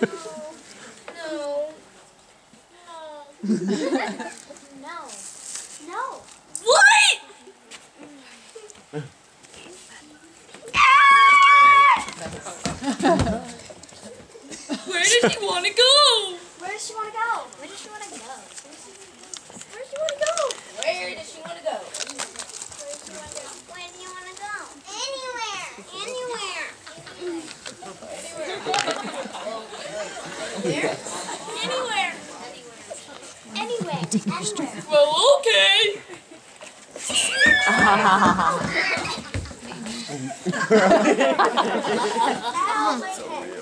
No. No. What? Where does she want to go? Where does she want to go? Where does she want to go? Where does she want to go? Where does she want to go? Where do you want to go? Anywhere. Anywhere. Anywhere. Anywhere. Anywhere. Well, okay. Anywhere.